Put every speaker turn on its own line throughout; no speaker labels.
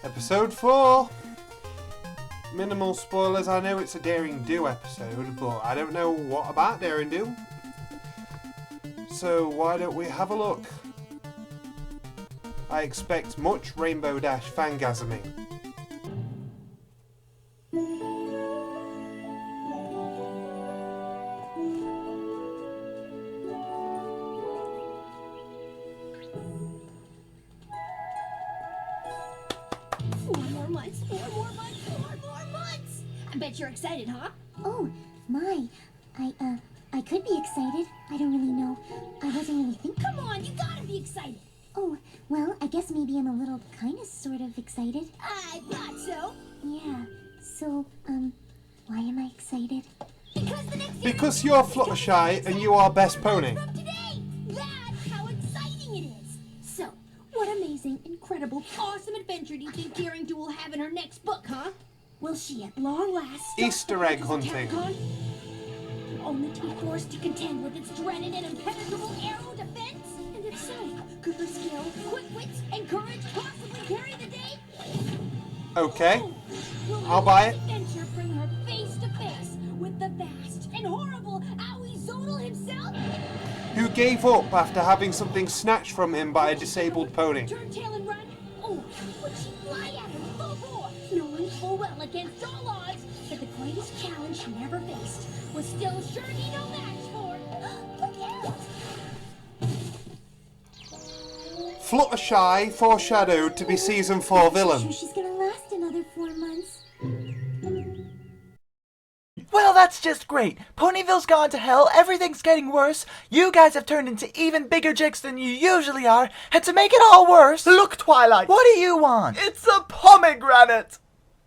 Episode 4. Minimal spoilers. I know it's a Daring Do episode, but I don't know what about Daring Do. So why don't we have a look? I expect much Rainbow Dash fangasming.
I bet you're excited, huh?
Oh, my. I could be excited. I don't really know. I wasn't really thinking.
Come on, you gotta be excited.
Oh, well, I guess maybe I'm a little sort of excited.
I thought so.
Yeah. So, why am I excited?
Because
you're Fluttershy and you are best pony.
From today. That's how exciting it is. So, what amazing, incredible, awesome adventure do you think Daring Do will have in her next book, huh? Will she at long last
Easter egg hunting.
Only to be forced to contend with its dreaded and impenetrable arrow defense? And if so, could her skill, quick wits, and courage possibly carry the day?
Okay,
Will
I'll buy it.
Adventure bring her face to face with the vast and horrible Aoi himself?
Who gave up after having something snatched from him by a disabled pony.
Turn tail and run? Or would she fly at him full bore, knowing full well against all odds that the greatest challenge she ever faced was still surely no match for... Look out!
Fluttershy foreshadowed to be season 4 villain.
I'm sure she's gonna last another 4 months.
Well, that's just great. Ponyville's gone to hell, everything's getting worse, you guys have turned into even bigger jicks than you usually are, and to make it all worse... Look, Twilight, what do you want? It's a pomegranate!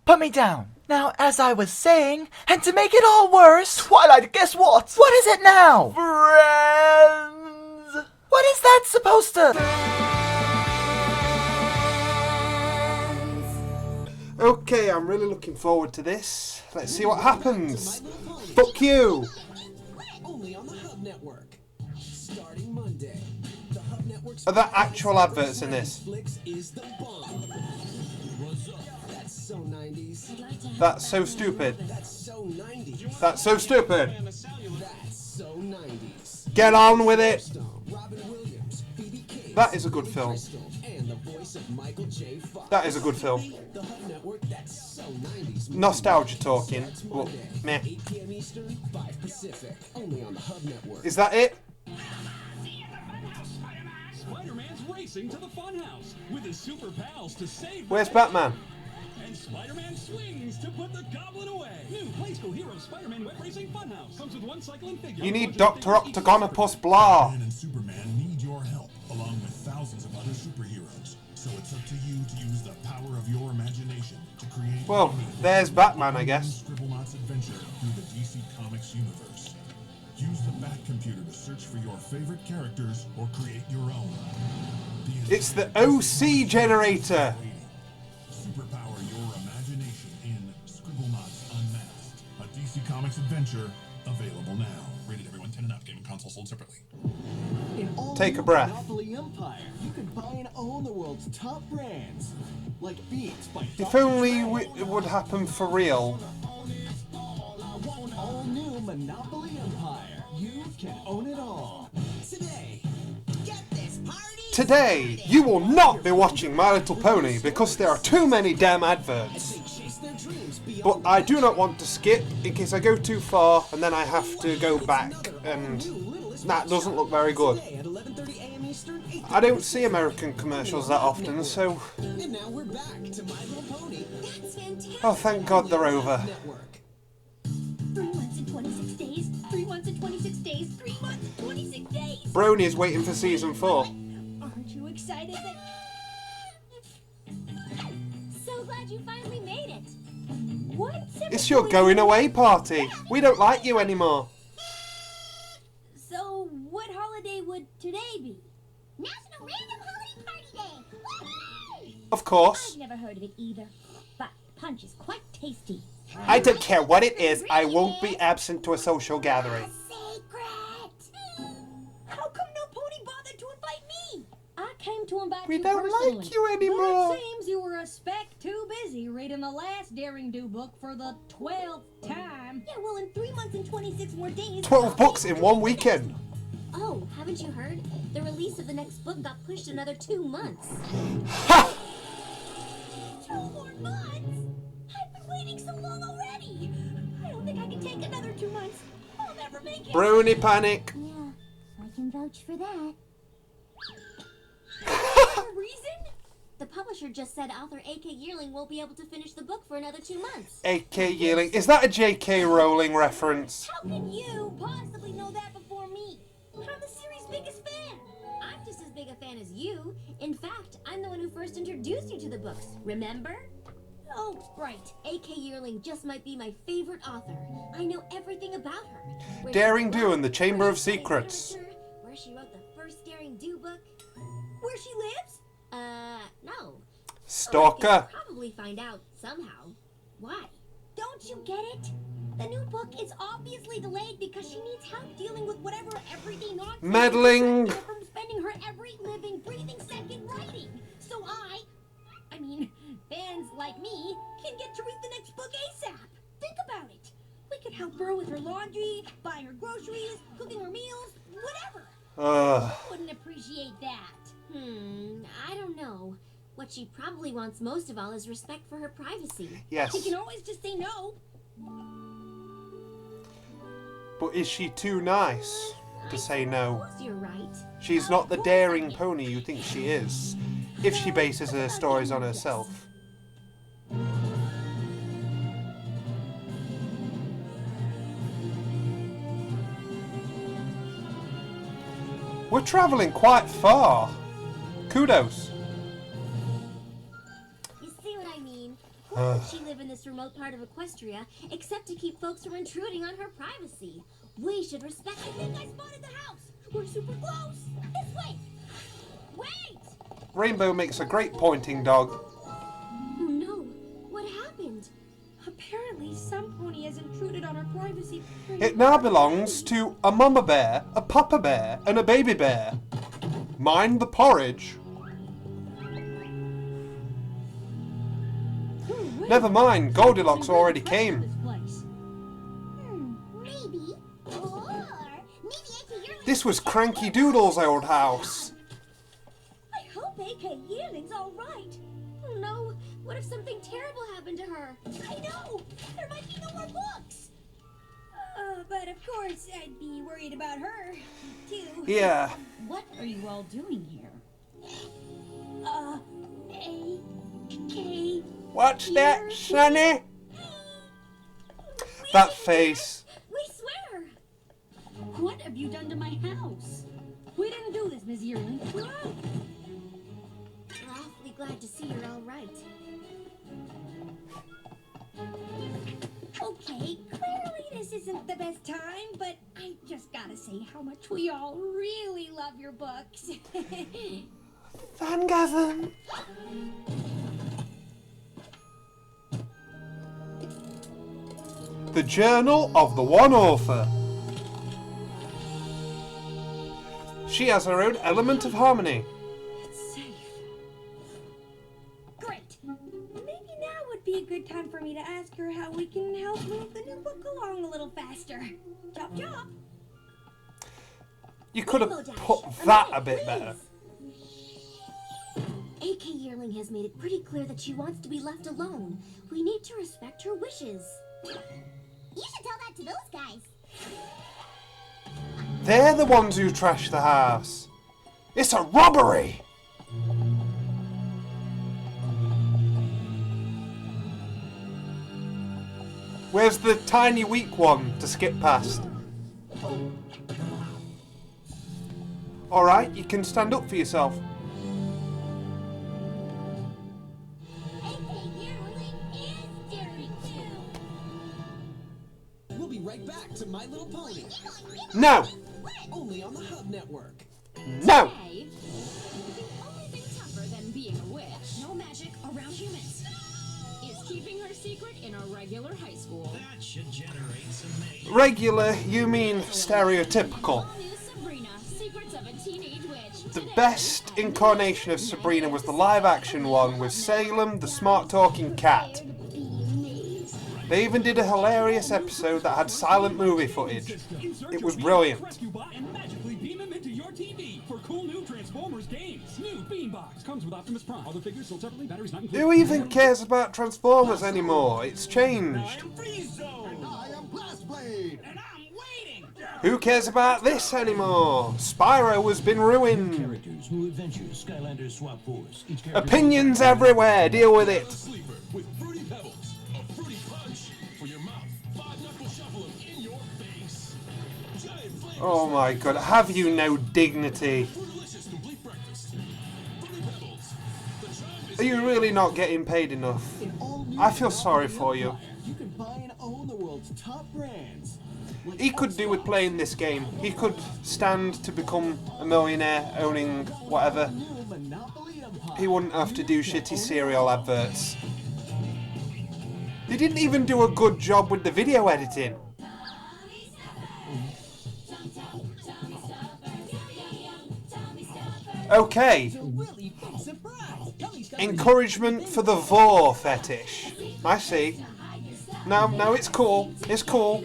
Put me down. Now, as I was saying, and to make it all worse... Twilight, guess what? What is it now? Friends! What is that supposed to...
Okay, I'm really looking forward to this. Let's see what happens. Fuck you!
Only on the Hub Network. Starting Monday. The Hub Network's
Are there actual adverts in this?
Netflix is the bomb. That's so 90s.
That's so stupid.
That's so 90s.
That's so stupid.
That's so 90s.
Get on with it.
Robin Williams, Phoebe Cates,
That is a good film.
and the voice of Michael J. Fox.
That is a good film.
The Hub Network, that's so 90s.
Nostalgia talking, but meh.
8 p.m. Eastern, 5 Pacific. Only on the Hub Network.
Is that it?
Spider-Man's racing to the funhouse with his super pals to save.
Where's Batman?
And Spider-Man swings to put the goblin away. New Play School Hero Spider-Man Web Racing Funhouse comes with one cycle and figure.
You need Dr. Octagonopus Blah.
Batman and Superman need your help, along with thousands of other superheroes. So it's up to you to use the power of your imagination to create.
Well, there's Batman, I guess.
Scribblenauts adventure through the DC Comics universe. Use the Bat computer to search for your favorite characters or create your own.
It's the OC generator.
Superpower your imagination in Scribblenauts Unmasked, a DC Comics adventure available now. Rated everyone 10 and up. Game and console sold separately.
In all
Take a breath.
Monopoly Empire, you can buy and own the world's top brands, like Beats by
If only it would happen for real.
All new Monopoly Empire. You can own it all. Today, get this party.
Today, you will not be watching My Little Pony because there are too many damn adverts.
Chase their dreams beyond
But I do not want to skip in case I go too far and then I have to go back, and that doesn't look very good.
at 11:30 a.m. Eastern. 8
I don't see American commercials that often, so...
And now we're back to My Little Pony.
That's fantastic.
Oh, thank God they're over.
Network.
3 months and 26 days. 3 months and 26 days. 3 months and 26 days.
Brony is waiting for season 4.
Aren't you excited that... So glad you finally made it. What's
It's your going away party. We don't like you anymore.
So, what holiday would today be?
National Random Holiday Party Day! Woo-hoo!
Of course.
I've never heard of it either, but punch is quite tasty.
I don't care what it is, I won't be absent to a social gathering.
Secret!
How come no pony bothered to invite me? I came to invite
We
you
don't
personally.
like you
But
anymore.
it seems you were a speck too reading the last Daring Do book for the 12th time.
Yeah, well, in 3 months and 26 more days.
12 books in one weekend.
Oh, haven't you heard? The release of the next book got pushed another 2 months.
Ha!
2 more months? I've been waiting so long already. I don't think I can take another 2 months. I'll never make it.
Brony panic.
Yeah, I can vouch for that. A reason? The publisher just said author A.K. Yearling won't be able to finish the book for another 2 months.
A.K. Yearling. Is that a J.K. Rowling reference?
How can you possibly know that before me? I'm the series' biggest fan. I'm just as big a fan as you. In fact, I'm the one who first introduced you to the books. Remember? Oh, right. A.K. Yearling just might be my favorite author. I know everything about her. Where
Daring
she
Do
grew
and the
up,
Chamber
where
of
she played
Secrets.
character, where she wrote the first Daring Do book. Where she lives? No. I
Stalker.
could probably find out somehow. Why? Don't you get it? The new book is obviously delayed because she needs help dealing with whatever everyday nonsense
Meddling.
is from spending her every living, breathing second writing. So I mean, fans like me can get to read the next book ASAP. Think about it. We could help her with her laundry, buying her groceries, cooking her meals, whatever. Who wouldn't appreciate that? I don't know. What she probably wants most of all is respect for her privacy.
Yes.
She can always just say no.
But is she too nice to say no?
Suppose you're right.
She's not the daring pony you think she is, if she bases her stories on herself. We're travelling quite far. Kudos.
You see what I mean? Why would she live in this remote part of Equestria except to keep folks from intruding on her privacy? We should respect. I think I spotted the house. We're super close. This way. Wait!
Rainbow makes a great pointing dog.
Oh no! What happened?
Apparently, some pony has intruded on her privacy.
It now belongs to a mama bear, a papa bear, and a baby bear. Mind the porridge. Never mind, Goldilocks already came.
Maybe. Or maybe A.K. Yearling.
This was Cranky Doodle's old house.
I hope A.K. Yearling's all right. Oh no! What if something terrible happened to her? I know! There might be no more books!
But of course, I'd be worried about her, too.
Yeah.
What are you all doing here? A.K.
Watch that, Sonny. That face.
We swear!
What have you done to my house? We didn't do this, Miss Yearling.
We're awfully glad to see you're all right.
Okay, clearly this isn't the best time, but I just gotta say how much we all really love your books.
Fangasm. The Journal of the One Author. She has her own element of harmony.
It's safe. Great. Maybe now would be a good time for me to ask her how we can help move the new book along a little faster. Chop chop.
You could have put that a bit better.
A.K. Yearling has made it pretty clear that she wants to be left alone. We need to respect her wishes.
You should tell that to those guys.
They're the ones who trashed the house. It's a robbery! Where's the tiny weak one to skip past? Alright, you can stand up for yourself.
A.K. Yearling is daring too.
We'll be right back to My Little Pony.
No!
Only on the Hub Network.
No!
Hey, the only thing tougher than being a witch, no magic around humans, is keeping her secret in a regular high school.
That should generate some money.
Regular, you mean stereotypical.
All new Sabrina, Secrets of a Teenage Witch.
The
Today
best
at
incarnation of Sabrina was the live action one with Salem, the smart talking cat. They even did a hilarious episode that had silent movie footage. It was brilliant.
Rescue bot and magically beam him into your TV for cool new Transformers games. New Beanbox comes with Optimus Prime. Other figures sold separately, batteries not included.
Who even cares about Transformers anymore? It's changed.
Freeze Zone.
I am Blast Blade.
And I'm waiting.
Who cares about this anymore? Spyro has been ruined.
Characters, new adventures, Skylanders swap force. Each character
Opinions everywhere. Deal with it.
Sleeper with Fruity Pebbles. A fruity punch for your mouth. 5-knuckle shuffle 'em in your face. Giant flavor.
Oh my god, have you no dignity?
Fruitalicious complete breakfast. Fruity Pebbles. The charm is
Are you really not getting paid enough?
In all new
I feel sorry for you.
Empire, you can buy and own the world's top brands. Like
He could do with playing this game. He could stand to become a millionaire owning whatever.
new Monopoly Empire.
He wouldn't have to do shitty cereal adverts. They didn't even do a good job with the video editing. Okay,
Really big surprise. Tummy Stuffer
encouragement for the vor fetish. I see. No, it's cool. It's cool.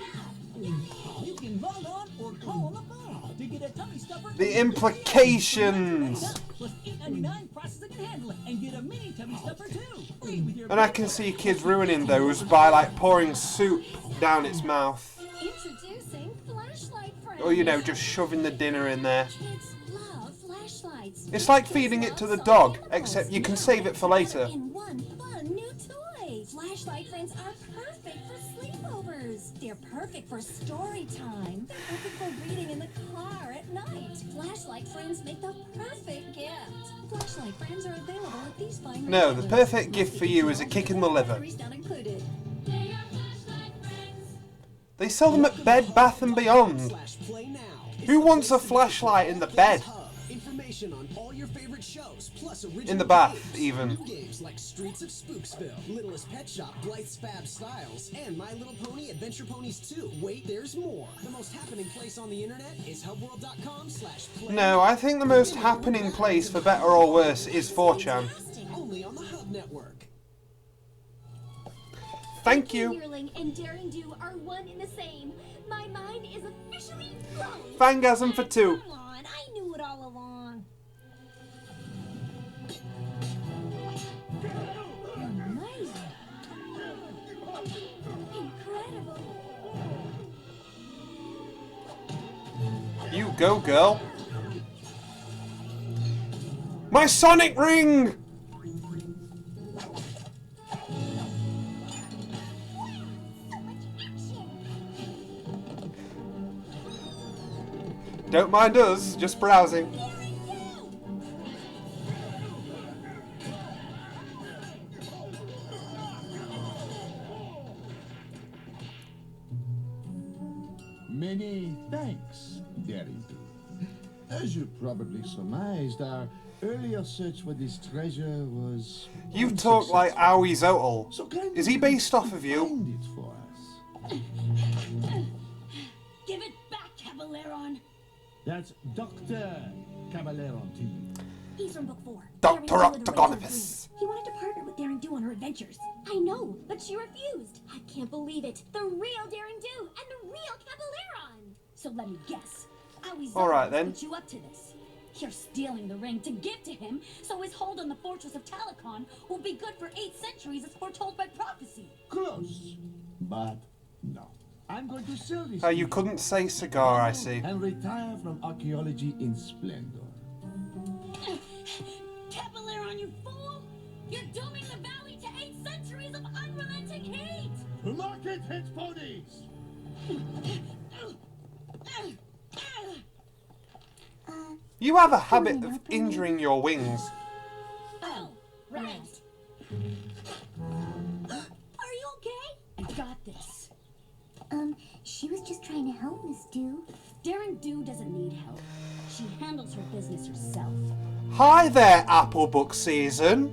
You can log on or call on the phone to get a tummy stuffer.
The implications.
Plus $8.99 processing and handling, and get a mini tummy stuffer too. Free with your
And I can see kids ruining those by like pouring soup down its mouth.
Introducing flashlight friends.
Or, you know, just shoving the dinner in there.
Kids love flashlights.
It's like feeding it to the dog, except you can save it for later.
And one fun new toy. Flashlight friends are perfect for sleepovers. They're perfect for story time. They're perfect for reading in the car at night. Flashlight friends make the perfect gift. Flashlight friends are available at these fine
No, the
retailers.
perfect gift for you is a kick in the liver.
Batteries not included.
They sell them at Bed Bath & Beyond.
Play now.
Who wants a flashlight in the bed?
Hub. Information on all your favorite shows, plus original
In the bath,
games.
even.
New games like Streets of Spooksville, Littlest Pet Shop, Blythe's Fab Styles, and My Little Pony Adventure Ponies 2. Wait, there's more. The most happening place on the internet is hubworld.com/play.
No, I think the most happening place, for better or worse, is 4chan.
Only on the Hub Network.
Thank you.
Yearling and Daring Do are one in the same. My mind is officially blown.
Fangasm for 2.
Come on, I knew it all along. Amazing. Incredible.
You go, girl. My Sonic Ring!
So much action.
Don't mind us, just browsing.
Daring Do.
Many thanks, Daring Do. As you probably surmised, our earlier search for this treasure was.
You talk like Aoi Zotel.
So kindly
Is he based off of you?
find it for us.
Give it back, Caballeron.
That's Dr. Caballero to you.
He's from Book 4.
Dr.
Daring Do and the
Octagonopus.
He wanted to partner with Daring Do on her adventures. I know, but she refused. I can't believe it. The real Daring Do and the real Caballeron. So let me guess.
All right, then.
Put you up to this. You're stealing the ring to give to him, so his hold on the fortress of Talicon will be good for 8 centuries as foretold by prophecy.
Close, but no. I'm going to sell this.
Oh,
to
you couldn't say cigar, I see.
And retire from archaeology in splendor.
Caballeron, you fool! You're dooming the valley to 8 centuries of unrelenting hate!
The market hits ponies.
You have a habit of injuring your wings.
Oh, right.
Are you okay?
I got this.
She was just trying to help Miss Do.
Daring Do doesn't need help. She handles her business herself.
Hi there, Apple Book Season.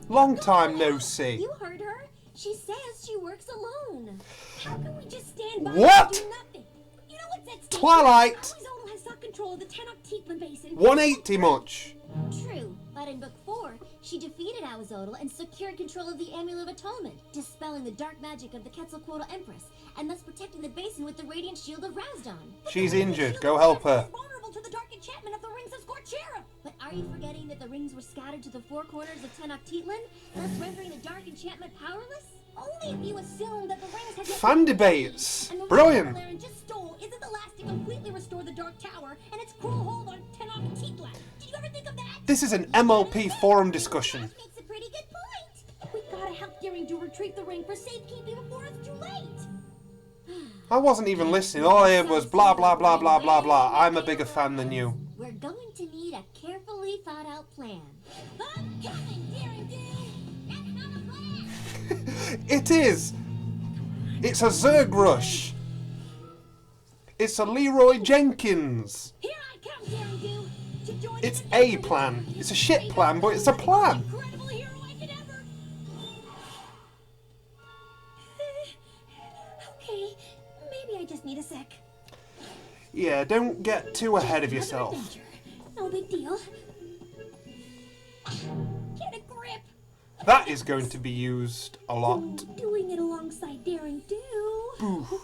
Long time no see.
You heard her. She says she works alone. How can we just stand by
What?
and do nothing?
You know what's at stake?
Twilight.
Always Odal has sought control of the Tenok Basin.
180 much.
True, But in Book 4, she defeated Awazodal and secured control of the Amulet of Atonement, dispelling the dark magic of the Quetzalcoatl Empress, and thus protecting the basin with the radiant shield of Razdon.
She's injured. Go help her.
Vulnerable to the dark enchantment of the rings of Scorchera.
But are you forgetting that the rings were scattered to the four corners of Tenochtitlan, thus rendering the dark enchantment powerless?
Only if you assume that the rings have
Fan debates.
and the
Brilliant.
ring Laren just stole isn't the last to completely restore the Dark Tower and its cruel hold on Tenochtitlan. Did you ever think of that?
This is an MLP forum discussion.
That makes a pretty good point.
We gotta help Daring Do retrieve the ring for safekeeping before it's too late.
I wasn't even listening. All I heard was blah, blah, blah, blah, blah, blah. I'm a bigger fan than you.
We're going to need a carefully thought out plan.
I'm coming, Daring Do.
That's not a plan.
It is. It's a Zerg rush. It's a Leroy Jenkins.
Here I come, Daring Do. To join
It's
the
a plan. It's a shit plan, but it's a plan.
incredible hero I could ever. Okay, maybe I just need a sec.
Yeah, don't get too ahead of yourself.
Adventure. No big deal. Get a grip.
That is going to be used a lot.
Doing it alongside Daring Do.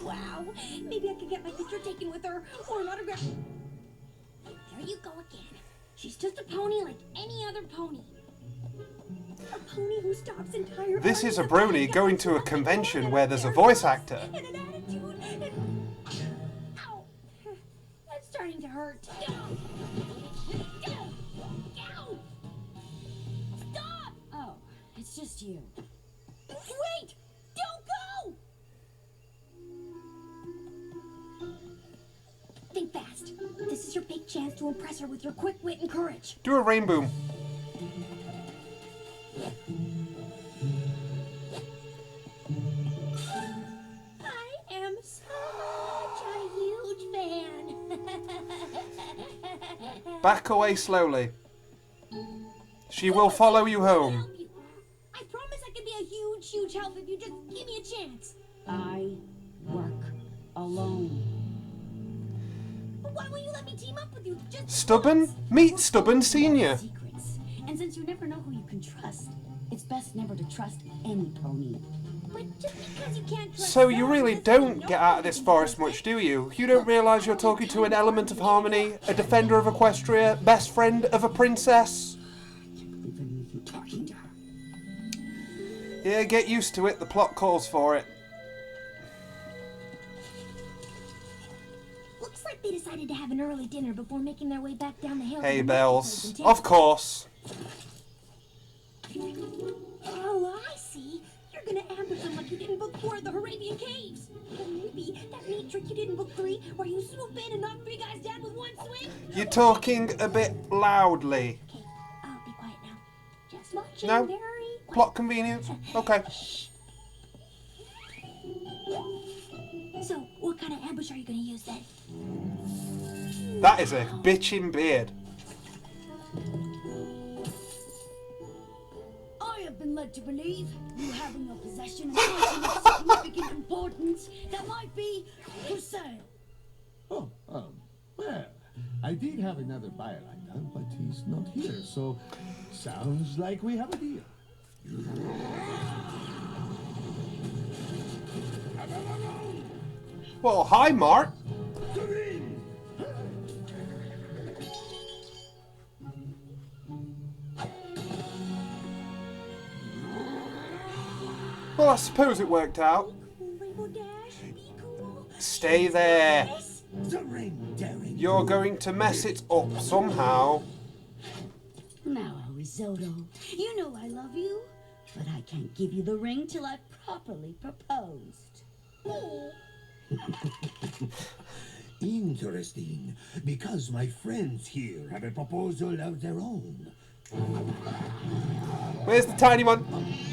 Wow. Maybe I could get my picture taken with her or an autograph. There you go again. She's just a pony like any other pony. A pony who stops entire
This is a
armies of
brony
guys
going to a
and
convention
and
where there's a voice actor.
And an attitude and... Ow. That's starting to hurt. Stop! Oh, it's just you. Wait! Don't go! Think fast. This is your big chance to impress her with your quick wit and courage.
Do a rainbow.
I am such a huge fan.
Back away slowly. She will follow you home.
I promise I can be a huge, huge help if you just give me a chance.
I work alone.
But why won't you let me team up with you? Just
Stubborn?
once?
Meet Stubborn Senior.
Secrets. And since you never know who you can trust, it's best never to trust any pony.
But just because you can't trust
So you
someone
really
doesn't mean
don't get out of this forest much, do you? You don't realise you're talking to an element of harmony, a defender of Equestria, best friend of a princess?
Even you talking to her.
Yeah, get used to it. The plot calls for it.
Looks like they decided to have an early dinner before making their way back down the hill. to
Hey,
the
Bells.
marketplace in
Of course.
town. Oh, I see. You're gonna ambush them like you did in Book 4 of the Arabian Caves. Or maybe that neat trick you did in Book 3 where you swoop in and knock 3 guys down with one swing.
You're talking a bit loudly.
Okay, I'll be quiet now. Just watching
No.
very quiet.
Plot convenience. Okay.
So, what kind of ambush are you gonna use then?
That is a bitchin' beard.
I have been led to believe you have in your possession something of significant importance that might be for sale.
Oh, well, I did have another buyer like that, but he's not here, so sounds like we have a deal.
Well, hi, Mark. Well, I suppose it worked out.
Rainbow Dash, be cool.
Stay there.
The ring, Daring.
You're going to mess it up somehow.
Now, Risotto, you know I love you, but I can't give you the ring till I've properly proposed.
Interesting, because my friends here have a proposal of their own.
Where's the tiny one?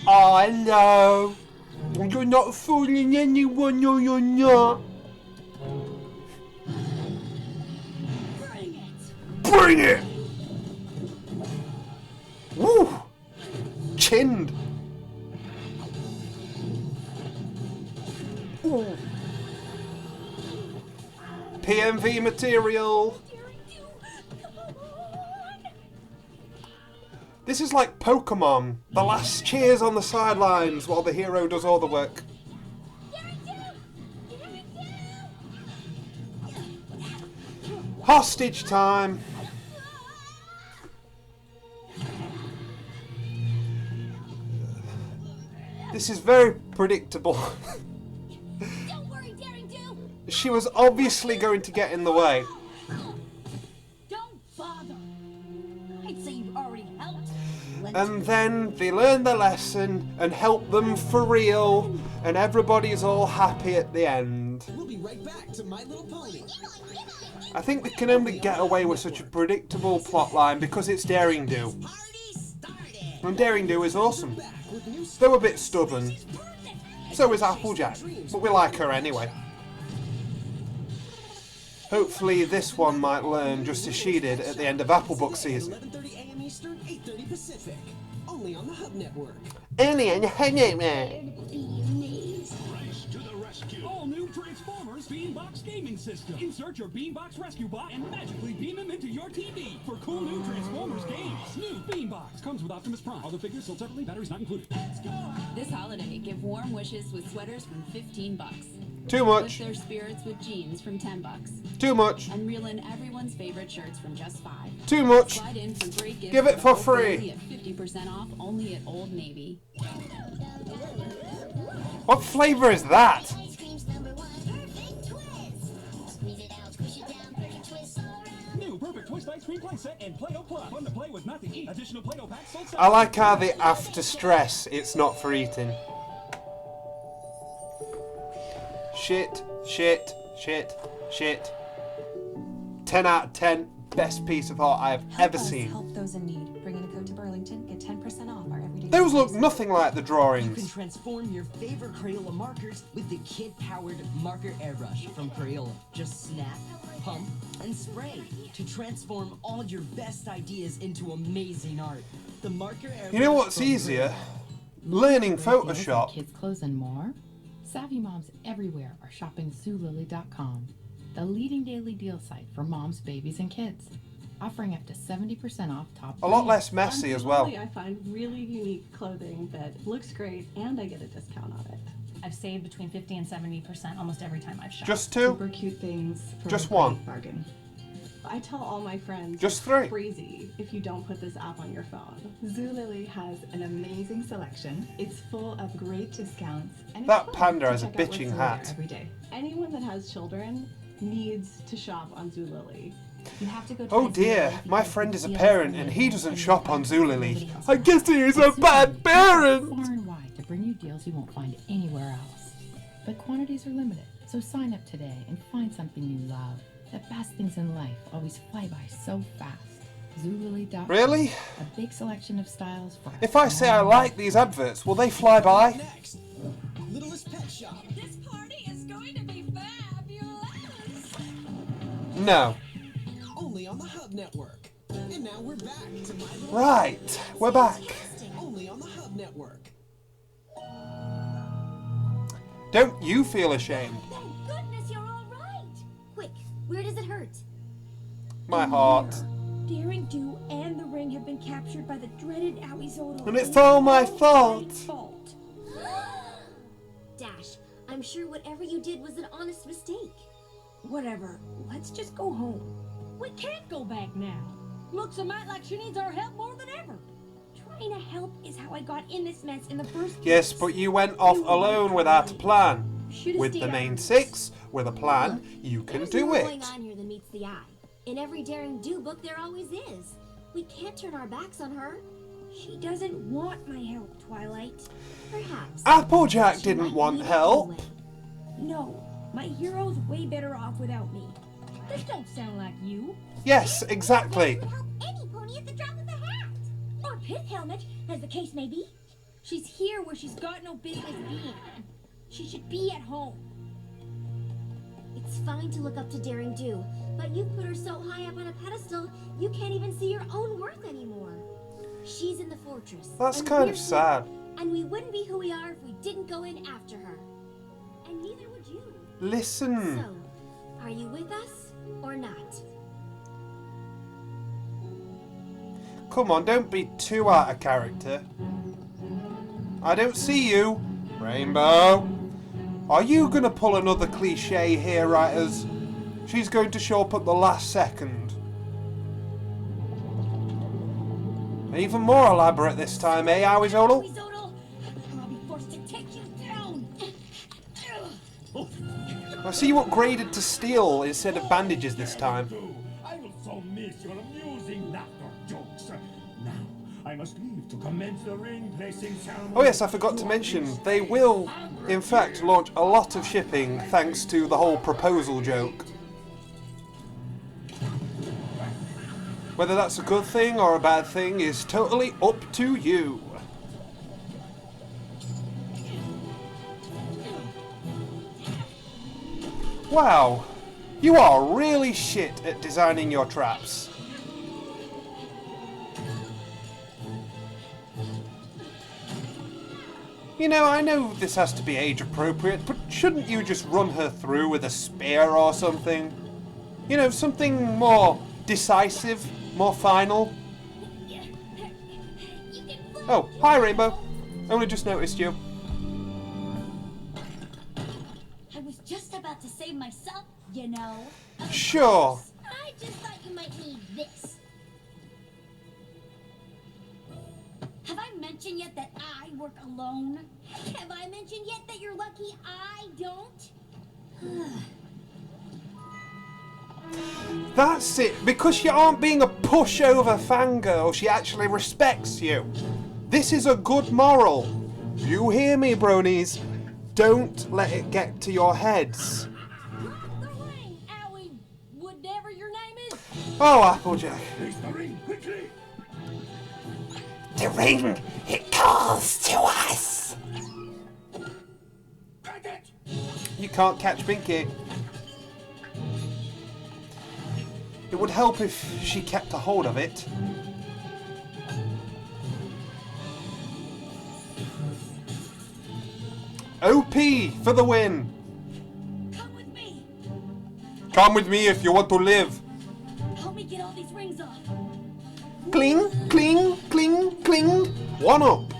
Oh, hello. You're not fooling anyone, no, you're not.
Bring it!
Bring it! Woo! Chinned. Ooh. PMV material. This is like Pokemon. The last cheers on the sidelines while the hero does all the work. Hostage time. This is very predictable.
Don't worry, Daring Do.
She was obviously going to get in the way.
Don't bother. I'd say you've already helped.
And then they learn the lesson and help them for real, and everybody's all happy at the end.
We'll be right back to My Little Pony.
I think they can only get away with such a predictable plotline because it's Daring Do. And Daring Do is awesome. Though a bit stubborn. So is Applejack, but we like her anyway. Hopefully this one might learn just as she did at the end of Apple Book season.
11:30 a.m. Eastern, 8:30 Pacific. Only on the Hub Network.
Only on the Hub Network.
Race to the rescue. All new Transformers Beanbox gaming system. Insert your Beanbox rescue bot and magically beam him into your TV for cool new Transformers games. New Beanbox comes with Optimus Prime. All the figures sold separately, batteries not included. Let's go!
This holiday, give warm wishes with sweaters from $15.
Too much.
Lift their spirits with jeans from $10.
Too much.
And reel in everyone's favorite shirts from just $5.
Too much.
Slide in for great gifts.
Give it for
with
free.
At 50% off only at Old Navy.
What flavour is that?
Ice cream's number one, perfect twist. Squeeze it out, squish it down, perfect twist all around.
New Perfect Twist Ice Cream Playset and Play-Doh Plus. Fun to play with, not to eat. Additional Play-Doh packs sold
I like how the after stress, it's not for eating. Shit, shit, shit, shit. 10 out of 10. Best piece of art I have ever seen.
Help those in need. Bring in a code to Burlington. Get 10% off our everyday.
Those look nothing like the
You can
drawings.
transform your favorite Crayola markers with the kid-powered marker airbrush from Crayola. Just snap, pump, and spray to transform all your best ideas into amazing art. The marker airbrush.
You know what's
from
easier? Learning Photoshop.
Kids' clothes and more. Savvy moms everywhere are shopping Zulily.com, the leading daily deal site for moms, babies, and kids, offering up to 70% off top.
A lot less messy as well.
I find really unique clothing that looks great and I get a discount on it.
I've saved between 50 and 70% almost every time I've shopped.
Just two?
Super cute things for
Just
a
one?
great bargain. I tell all my friends
Just
it's
three?
crazy if you don't put this app on your phone.
Zulily has an amazing selection. It's full of great discounts. And
That
it's fun
panda
to
has a
check out what's
bitching
in
hat.
there every day.
Anyone that has children needs to shop on Zulily.
You have to go
Oh dear, my friend is a parent and he doesn't shop on Zulily. I guess he is a bad parent!
Far and wide to bring you deals you won't find anywhere else. But quantities are limited, so sign up today and find something you love. The best things in life always fly by so fast. Zulily.com.
Really?
A big selection of styles for
If I say I like these adverts, will they fly by?
Next, Littlest Pet Shop.
This party is going to be fabulous.
No.
Only on the Hub Network. And now we're back to My Little
Right, we're back.
Only on the Hub Network.
Don't you feel ashamed?
Thank goodness you're all right. Quick, where does it hurt?
My heart.
Daring Do and the ring have been captured by the dreaded Aoizoro.
And it's all my fault.
fault.
Dash, I'm sure whatever you did was an honest mistake.
Whatever. Let's just go home. We can't go back now. Looks a mite like she needs our help more than ever. Trying to help is how I got in this mess in the first place.
Yes, but you went off alone without a plan.
Should've
With
stayed
the
out
main
of
six, with a plan, you can
There's
do
more
it.
going on here than meets the eye. In every Daring Do book, there always is. We can't turn our backs on her.
She doesn't want my help, Twilight.
Perhaps.
Applejack
She
didn't
might
want
need it
help.
anyway.
No, my hero's way better off without me. This don't sound like you.
Yes, exactly.
Would help any pony at the drop of a hat.
Or Pith Helmet, as the case may be. She's here where she's got no business being. She should be at home.
It's fine to look up to Daring Do, but you put her so high up on a pedestal, you can't even see your own worth anymore. She's in the fortress.
That's
and
kind
we're
of sad.
here, and we wouldn't be who we are if we didn't go in after her. And neither would you.
Listen.
So, are you with us or not?
Come on, don't be too out of character. I don't see you. Rainbow. Are you going to pull another cliche here, writers? She's going to show up at the last second. Even more elaborate this time, eh, Arizodal?
I'll be forced to take you down.
I see you upgraded to steel instead of bandages this time.
I will so miss your amusing laughter jokes. Now, I must leave to commence the ring placing ceremony.
Oh yes, I forgot to mention, they will, in fact, launch a lot of shipping thanks to the whole proposal joke. Whether that's a good thing or a bad thing is totally up to you. Wow, you are really shit at designing your traps. You know, I know this has to be age appropriate, but shouldn't you just run her through with a spear or something? You know, something more decisive, more final. Oh, hi Rainbow. Only just noticed you.
I was just about to save myself, you know.
Sure.
I just thought you might need this. Have I mentioned yet that I work alone? Have I mentioned yet that you're lucky I don't?
That's it, because you aren't being a pushover fangirl, she actually respects you. This is a good moral. You hear me, bronies? Don't let it get to your heads.
Owie, whatever your name is.
Oh, Applejack.
The ring, quickly!
The ring, it calls to us. You can't catch Binky. It would help if she kept a hold of it. OP for the win.
Come with me.
Come with me if you want to live.
Help me get all these rings off.
Cling, cling, cling, cling. One up.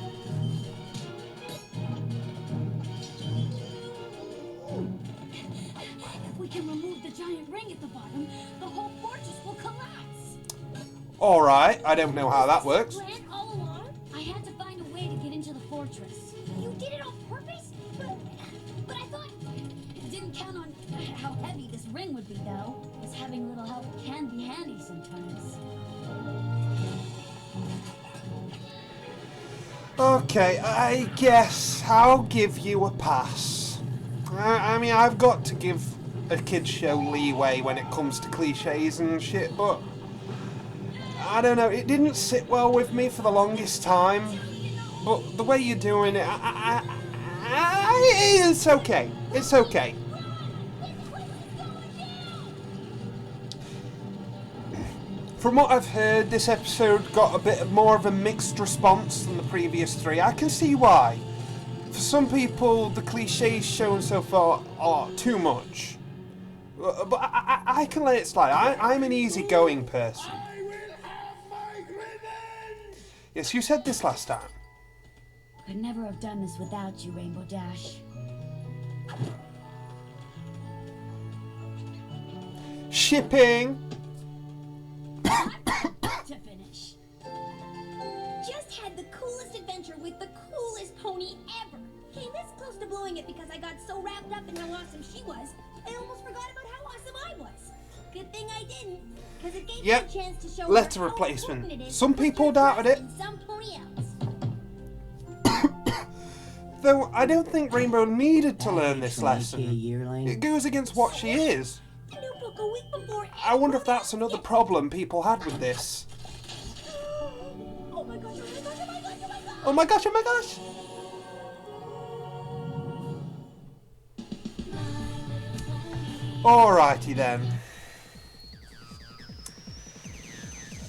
If we can remove the giant ring at the bottom, the whole fortress will collapse.
Alright, I don't know how that works.
Plan all along? I had to find a way to get into the fortress. You did it on purpose? But I thought...
Didn't count on how heavy this ring would be, though. Because having a little help can be handy sometimes.
Okay, I guess I'll give you a pass. I mean, I've got to give a kid's show leeway when it comes to cliches and shit, but I don't know, it didn't sit well with me for the longest time. But the way you're doing it, it's okay. It's okay. From what I've heard, this episode got a bit more of a mixed response than the previous three. I can see why. For some people, the cliches shown so far are too much. But I can let it slide. I'm an easygoing person. Yes, you said this last time.
Could never have done this without you, Rainbow Dash.
Shipping.
To finish. Just had the coolest adventure with the coolest pony ever. Came this close to blowing it because I got so wrapped up in how awesome she was, I almost forgot about how awesome I was. Good thing I didn't, because it gave me a chance to show her
Letter
how
replacement.
important it is
Some
to
people
get
doubted it.
than some pony else.
Though I don't think Rainbow needed to learn this lesson. It goes against what she is.
New book a week before.
I wonder if that's another problem people had with this.
Oh my gosh! Oh my gosh! Oh my gosh!
Oh my gosh, oh my gosh! Alrighty then.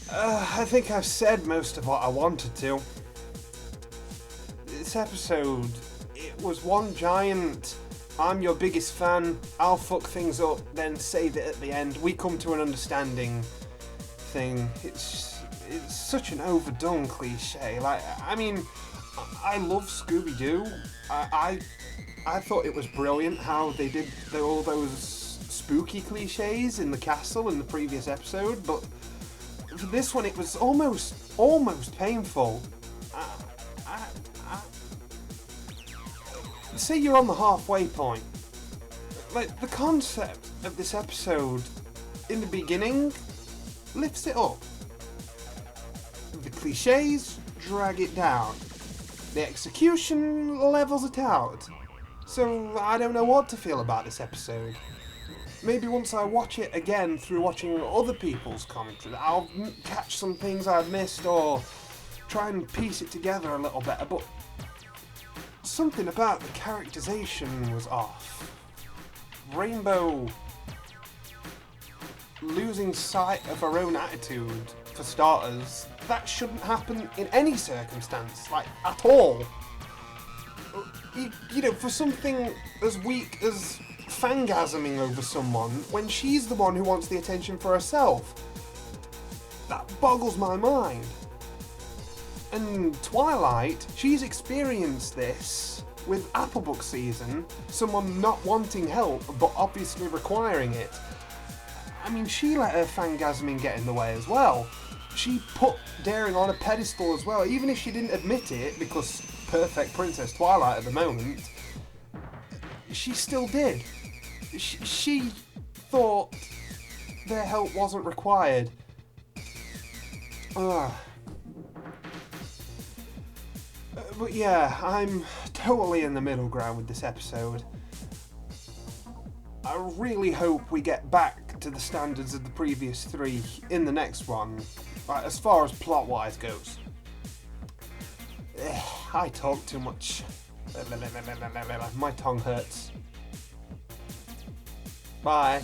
I think I've said most of what I wanted to. This episode, it was one giant I'm your biggest fan, I'll fuck things up, then save it at the end, we come to an understanding thing. It's it's such an overdone cliche. Like, I mean, I love Scooby-Doo. I thought it was brilliant how they did all those spooky cliches in the castle in the previous episode, but for this one it was almost painful. Say you're on the halfway point. Like, the concept of this episode in the beginning lifts it up. The cliches drag it down. The execution levels it out. So I don't know what to feel about this episode. Maybe once I watch it again through watching other people's commentary, I'll catch some things I've missed or try and piece it together a little better, but something about the characterization was off. Rainbow losing sight of her own attitude, for starters, that shouldn't happen in any circumstance, like, at all. You know, for something as weak as fangasming over someone, when she's the one who wants the attention for herself, that boggles my mind. And Twilight, she's experienced this with Applebook season, someone not wanting help but obviously requiring it. I mean, she let her fangasming get in the way as well. She put Daring on a pedestal as well, even if she didn't admit it, because perfect Princess Twilight at the moment, she still did. She thought their help wasn't required. But yeah, I'm totally in the middle ground with this episode. I really hope we get back to the standards of the previous three in the next one, as far as plot-wise goes. I talk too much. My tongue hurts. Bye.